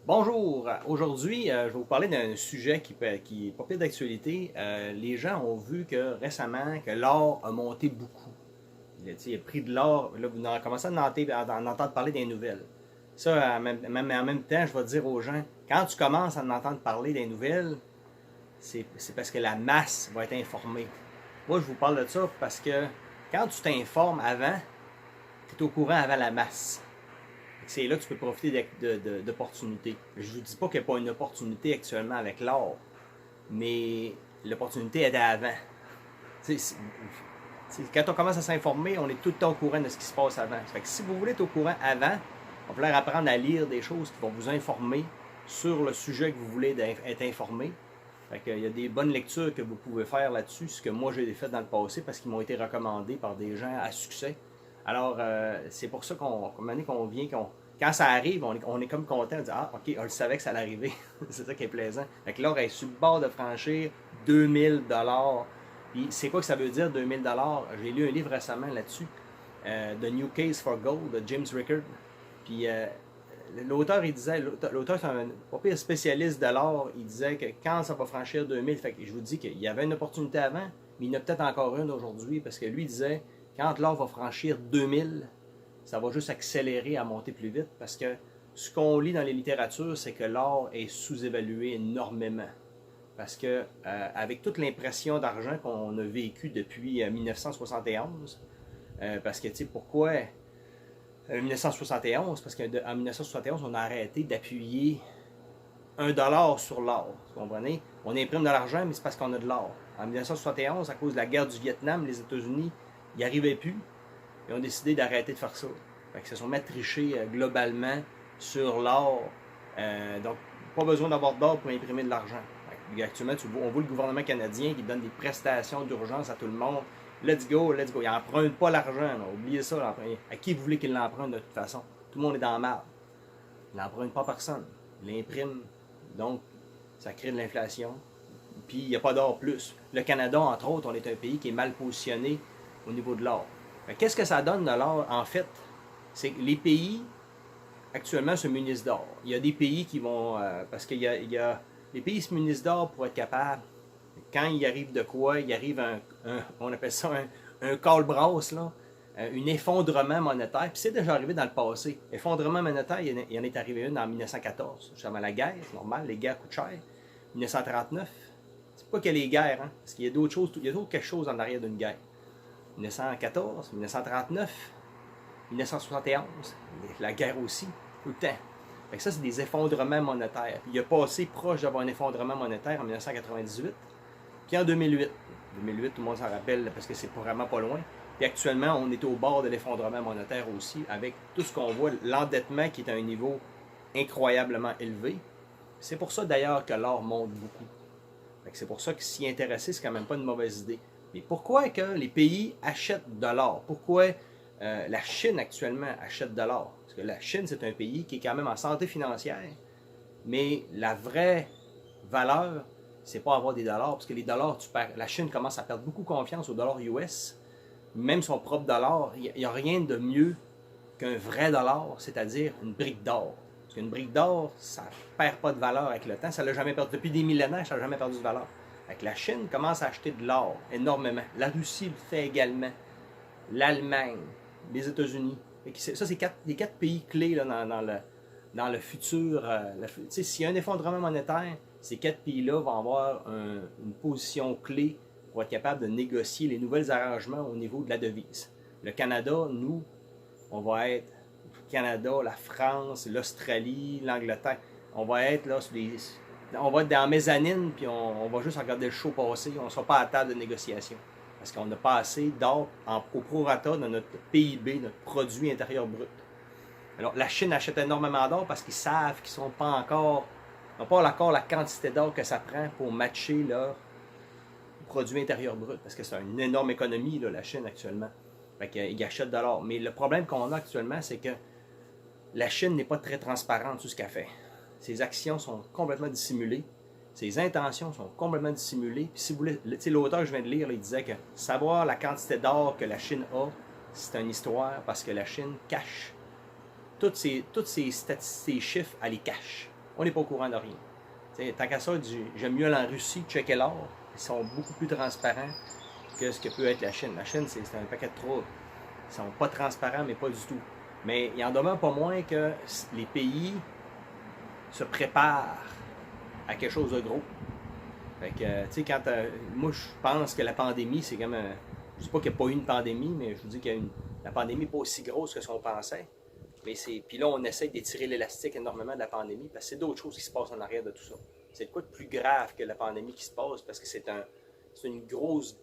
Bonjour, aujourd'hui je vais vous parler d'un sujet qui est pas pire d'actualité. Les gens ont vu que récemment que l'or a monté beaucoup. Il a pris de l'or, là vous commencez à en entendre parler des nouvelles. Ça, en même temps, je vais dire aux gens, quand tu commences à en entendre parler des nouvelles, c'est parce que la masse va être informée. Moi je vous parle de ça parce que quand tu t'informes avant, tu es au courant avant la masse. C'est là que tu peux profiter d'opportunités. Je ne vous dis pas qu'il n'y a pas une opportunité actuellement avec l'or, mais l'opportunité était avant. Quand on commence à s'informer, on est tout le temps au courant de ce qui se passe avant. Fait que si vous voulez être au courant avant, il va falloir apprendre à lire des choses qui vont vous informer sur le sujet que vous voulez être informé. Fait que, il y a des bonnes lectures que vous pouvez faire là-dessus, ce que moi j'ai fait dans le passé parce qu'ils m'ont été recommandés par des gens à succès. Alors, c'est pour ça qu'on vient, quand ça arrive, on est comme content de dire ah, ok, on le savait que ça allait arriver. C'est ça qui est plaisant. Fait que l'or est sur le bord de franchir 2000 $. Puis, c'est quoi que ça veut dire 2000 $? J'ai lu un livre récemment là-dessus, The New Case for Gold, de James Rickard. Puis, l'auteur, il disait, l'auteur c'est un pas pire spécialiste de l'or, il disait que quand ça va franchir 2000, fait que je vous dis qu'il y avait une opportunité avant, mais il y en a peut-être encore une aujourd'hui, parce que lui disait, quand l'or va franchir 2000, ça va juste accélérer à monter plus vite, parce que ce qu'on lit dans les littératures, c'est que l'or est sous-évalué énormément. Parce que avec toute l'impression d'argent qu'on a vécu depuis 1971, parce que tu sais pourquoi 1971, parce qu'en 1971, on a arrêté d'appuyer 1 $ sur l'or. Vous comprenez? On imprime de l'argent, mais c'est parce qu'on a de l'or. En 1971, à cause de la guerre du Vietnam, les États-Unis n'y arrivaient plus. Ils ont décidé d'arrêter de faire ça. Fait qu'ils se sont mis à tricher globalement sur l'or. Donc, pas besoin d'avoir d'or pour imprimer de l'argent. Actuellement, on voit le gouvernement canadien qui donne des prestations d'urgence à tout le monde. Let's go, let's go. Il n'emprunte pas l'argent. Oubliez ça. À qui vous voulez qu'il l'emprunte de toute façon? Tout le monde est dans la merde. Il n'emprunte pas personne. Il l'imprime. Donc, ça crée de l'inflation. Puis, il n'y a pas d'or plus. Le Canada, entre autres, on est un pays qui est mal positionné au niveau de l'or. Qu'est-ce que ça donne de l'or? En fait, c'est que les pays, actuellement, se munissent d'or. Il y a des pays qui vont... parce qu'il y a les pays se munissent d'or pour être capables, quand il arrive de quoi, il arrive on appelle ça un call-brass, là, un effondrement monétaire. Puis c'est déjà arrivé dans le passé. Effondrement monétaire, il y en est arrivé une en 1914, justement la guerre, c'est normal, les guerres coûtent cher. 1939, c'est pas que les guerres, hein, parce qu'il y a d'autres choses, il y a d'autres quelque chose en arrière d'une guerre. 1914, 1939, 1971, la guerre aussi, tout le temps. Fait que ça, c'est des effondrements monétaires. Il a passé proche d'avoir un effondrement monétaire en 1998, puis en 2008. 2008, tout le monde s'en rappelle parce que c'est vraiment pas loin. Puis actuellement, on est au bord de l'effondrement monétaire aussi, avec tout ce qu'on voit, l'endettement qui est à un niveau incroyablement élevé. C'est pour ça d'ailleurs que l'or monte beaucoup. C'est pour ça que s'y intéresser, c'est quand même pas une mauvaise idée. Mais pourquoi que les pays achètent de l'or? Pourquoi la Chine actuellement achète de l'or? Parce que la Chine, c'est un pays qui est quand même en santé financière, mais la vraie valeur, c'est pas avoir des dollars, parce que les dollars, la Chine commence à perdre beaucoup confiance au dollar US, même son propre dollar. Il n'y a rien de mieux qu'un vrai dollar, c'est-à-dire une brique d'or. Parce qu'une brique d'or, ça ne perd pas de valeur avec le temps, ça l'a jamais perdu. Depuis des millénaires, ça n'a jamais perdu de valeur. Fait que la Chine commence à acheter de l'or énormément. La Russie le fait également. L'Allemagne, les États-Unis. Ça, c'est les quatre pays clés là, dans le futur. S'il y a un effondrement monétaire, ces quatre pays-là vont avoir une position clé pour être capable de négocier les nouveaux arrangements au niveau de la devise. Le Canada, nous, on va être le Canada, la France, l'Australie, l'Angleterre. On va être là on va être dans la mezzanine, puis on va juste regarder le show passer. On ne sera pas à la table de négociation. Parce qu'on n'a pas assez d'or au prorata de notre PIB, notre produit intérieur brut. Alors, la Chine achète énormément d'or parce qu'ils savent qu'ils n'ont pas encore la quantité d'or que ça prend pour matcher leur produit intérieur brut. Parce que c'est une énorme économie, là, la Chine, actuellement. Fait qu'ils achètent de l'or. Mais le problème qu'on a actuellement, c'est que la Chine n'est pas très transparente sur ce qu'elle fait. Ses actions sont complètement dissimulées. Ses intentions sont complètement dissimulées. Puis si vous voulez, l'auteur que je viens de lire, là, il disait que savoir la quantité d'or que la Chine a, c'est une histoire parce que la Chine cache. Tous ces chiffres, elle les cache. On n'est pas au courant de rien. Tant qu'à ça, j'aime mieux aller en Russie, checker l'or. Ils sont beaucoup plus transparents que ce que peut être la Chine. La Chine, c'est un paquet de troubles. Ils sont pas transparents, mais pas du tout. Mais il en demeure pas moins que les pays se préparent à quelque chose de gros. Fait que, tu sais, moi, je pense que la pandémie, c'est comme je dis pas qu'il n'y a pas eu une pandémie, mais je vous dis que la pandémie n'est pas aussi grosse que ce qu'on pensait. Mais puis là, on essaie d'étirer l'élastique énormément de la pandémie parce que c'est d'autres choses qui se passent en arrière de tout ça. C'est quoi de plus grave que la pandémie qui se passe parce que c'est une grosse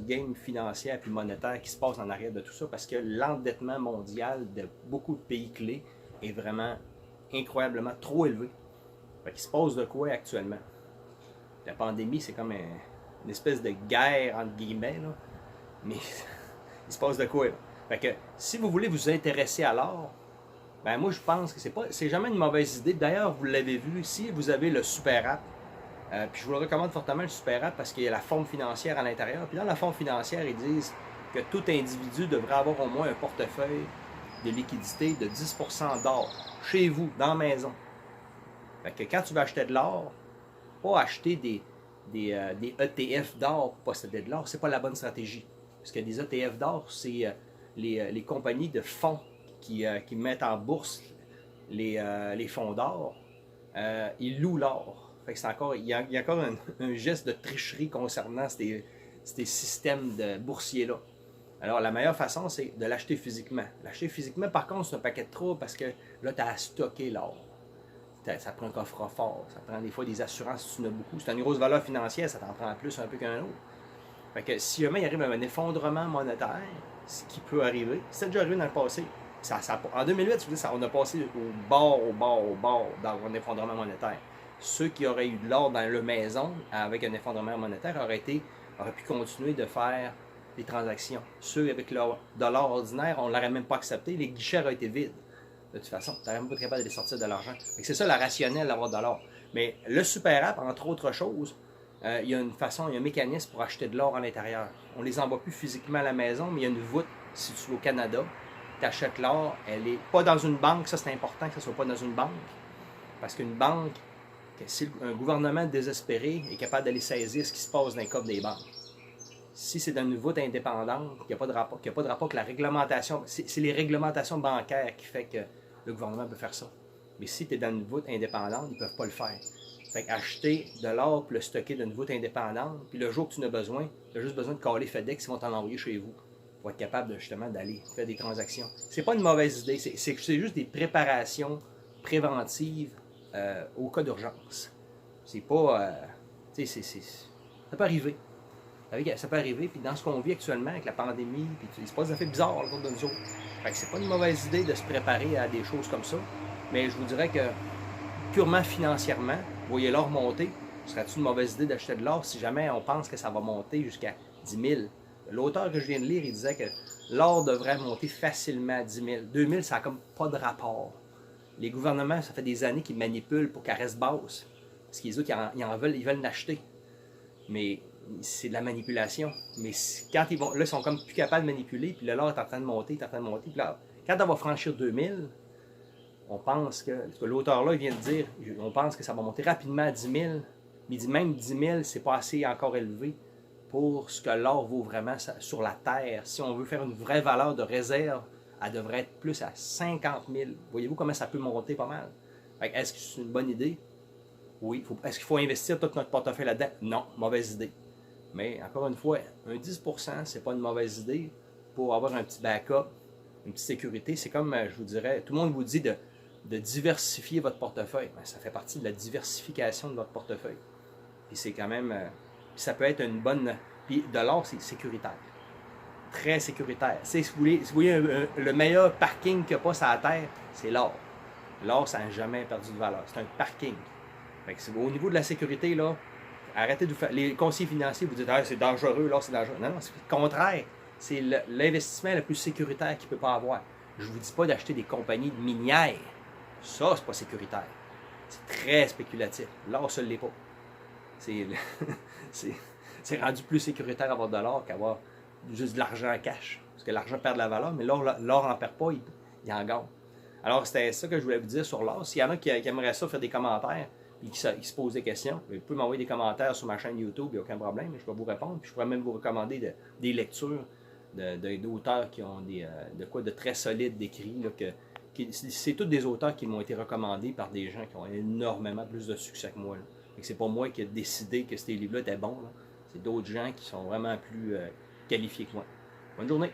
game financière et monétaire qui se passe en arrière de tout ça parce que l'endettement mondial de beaucoup de pays clés est vraiment incroyablement trop élevé. Fait qu'il se passe de quoi actuellement? La pandémie, c'est comme une espèce de guerre, entre guillemets, là. Mais il se passe de quoi, là? Fait que si vous voulez vous intéresser à l'or, ben moi je pense que c'est jamais une mauvaise idée. D'ailleurs, vous l'avez vu, si vous avez le super app, puis je vous le recommande fortement le super app parce qu'il y a la forme financière à l'intérieur. Puis dans la forme financière, ils disent que tout individu devrait avoir au moins un portefeuille de liquidité de 10% d'or chez vous, dans la maison. Fait que quand tu vas acheter de l'or, pas acheter des ETF d'or pour posséder de l'or, c'est pas la bonne stratégie. Parce que des ETF d'or, c'est les compagnies de fonds qui mettent en bourse les fonds d'or, ils louent l'or. Fait que il y a encore un geste de tricherie concernant ces systèmes de boursiers-là. Alors, la meilleure façon, c'est de l'acheter physiquement. L'acheter physiquement, par contre, c'est un paquet de trous parce que là, tu as à stocker l'or. Ça prend un coffre-fort, ça prend des fois des assurances si tu en as beaucoup. Si tu as une grosse valeur financière, ça t'en prend plus un peu qu'un autre. Fait que si jamais il arrive un effondrement monétaire, ce qui peut arriver, c'est déjà arrivé dans le passé. En 2008, on a passé au bord dans un effondrement monétaire. Ceux qui auraient eu de l'or dans leur maison avec un effondrement monétaire auraient pu continuer de faire des transactions. Ceux avec leur dollar ordinaire, on ne l'aurait même pas accepté, les guichets auraient été vides. De toute façon, tu n'aurais même pas été capable de les sortir de l'argent. C'est ça la rationnelle d'avoir de l'or. Mais le super app, entre autres choses, il y a un mécanisme pour acheter de l'or à l'intérieur. On ne les envoie plus physiquement à la maison, mais il y a une voûte. Si tu es au Canada, tu achètes l'or, elle n'est pas dans une banque. Ça, c'est important que ça ne soit pas dans une banque. Parce qu'une banque, si un gouvernement désespéré est capable d'aller saisir ce qui se passe dans les coffres des banques. Si c'est dans une voûte indépendante, qu'il n'y a pas de rapport avec la réglementation, c'est les réglementations bancaires qui fait que le gouvernement peut faire ça. Mais si tu es dans une voûte indépendante, ils ne peuvent pas le faire. Fait qu'acheter de l'or puis le stocker dans une voûte indépendante, puis le jour que tu en as besoin, tu as juste besoin de caler FedEx, ils vont t'en envoyer chez vous pour être capable justement d'aller faire des transactions. C'est pas une mauvaise idée, c'est juste des préparations préventives au cas d'urgence. C'est pas... ça peut arriver. Ça peut arriver, puis dans ce qu'on vit actuellement avec la pandémie, puis il se passe des effets bizarres autour de nous autres. Fait que c'est pas une mauvaise idée de se préparer à des choses comme ça, mais je vous dirais que purement financièrement, vous voyez l'or monter, serait-il une mauvaise idée d'acheter de l'or si jamais on pense que ça va monter jusqu'à 10 000? L'auteur que je viens de lire, il disait que l'or devrait monter facilement à 10 000. 2 000, ça n'a comme pas de rapport. Les gouvernements, ça fait des années qu'ils manipulent pour qu'elle reste basse. Parce qu'ils ils veulent l'acheter. Mais c'est de la manipulation. Mais quand ils sont comme plus capables de manipuler, puis l'or est en train de monter, puis là, quand on va franchir 2000, on pense que l'auteur là, il vient de dire, on pense que ça va monter rapidement à 10 000, mais il dit même 10 000, c'est pas assez encore élevé pour ce que l'or vaut vraiment sur la Terre. Si on veut faire une vraie valeur de réserve, elle devrait être plus à 50 000. Voyez-vous comment ça peut monter pas mal? Est-ce que c'est une bonne idée? Oui. Est-ce qu'il faut investir tout notre portefeuille là-dedans? Non, mauvaise idée. Mais encore une fois, un 10%, c'est pas une mauvaise idée pour avoir un petit backup, une petite sécurité. C'est comme, je vous dirais, tout le monde vous dit de diversifier votre portefeuille. Ben, ça fait partie de la diversification de votre portefeuille. Puis c'est quand même... ça peut être une bonne... Puis de l'or, c'est sécuritaire. Très sécuritaire. Si vous voulez le meilleur parking qu'il n'y a pas sur la Terre, c'est l'or. L'or, ça n'a jamais perdu de valeur. C'est un parking. Fait que au niveau de la sécurité, là, arrêtez de faire... Les conseillers financiers vous disent « c'est dangereux, l'or, c'est dangereux. » Non, c'est le contraire. C'est l'investissement le plus sécuritaire qu'il ne peut pas avoir. Je ne vous dis pas d'acheter des compagnies de minières. Ça, c'est pas sécuritaire. C'est très spéculatif. L'or, ça ne l'est pas. C'est rendu plus sécuritaire avoir de l'or qu'avoir juste de l'argent en cash. Parce que l'argent perd de la valeur, mais l'or n'en perd pas, il en gagne. Alors, c'était ça que je voulais vous dire sur l'art. S'il y en a qui aimeraient ça, faire des commentaires, puis qui se posent des questions, vous pouvez m'envoyer des commentaires sur ma chaîne YouTube, il n'y a aucun problème, je vais vous répondre. Puis je pourrais même vous recommander des lectures d'auteurs qui ont de quoi de très solide d'écrit. C'est tous des auteurs qui m'ont été recommandés par des gens qui ont énormément plus de succès que moi. C'est pas moi qui ai décidé que ces livres-là étaient bons. C'est d'autres gens qui sont vraiment plus qualifiés que moi. Bonne journée!